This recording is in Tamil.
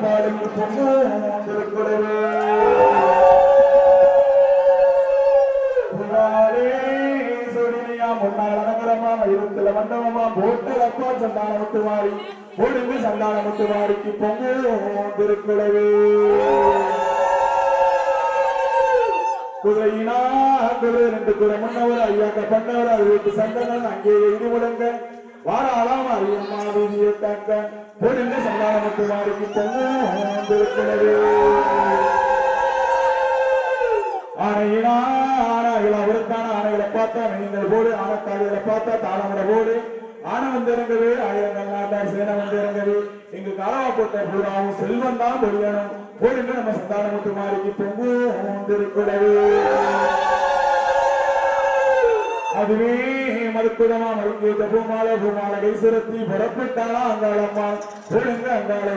பாலுக்கு பொங்கும் திருக்குறவே முன்னாள் அனகரமா இருத்துல மண்டபமா போட்டலப்பா சந்தான முத்துமாரி ஒழுங்கு சந்தான முத்துமாரிக்கு பொங்கும் திருக்குறவே குதிரையினா குதிரை ரெண்டு குதிரை முன்னவர் ஐயாக்க பண்ணவர் அவருக்கு சந்தனன் அங்கே எழுதி முடங்க வாராளாம் அரியம்மா வீதியை தாக்க பொழுங்க சந்தான முத்துமாரிக்கு பொங்கும் திருக்குறவே ஆனையினா ஆனாய்கள் அவருக்கான ஆணைகளை பார்த்தா நீங்கள் போடு ஆனத்தாடிகளை பார்த்தா தாளமட போடு ஆனை வந்து இறங்கவே ஆயிரங்கள் நாட்டார் சேனை வந்து இறங்கவே இங்கு காலவா போட்ட பூராவும் செல்வம் தான் பொழியணும் போடுங்க நம்ம சந்தான முத்துமாரிக்கு பொங்கும் திருக்குறவே அதுவே மறுக்குதமா மறுக்கேற்ற பூமாலை பூமாலை கைசுரத்தி புறப்பட்டாளா அங்காளம்மா போடுங்க அங்காளை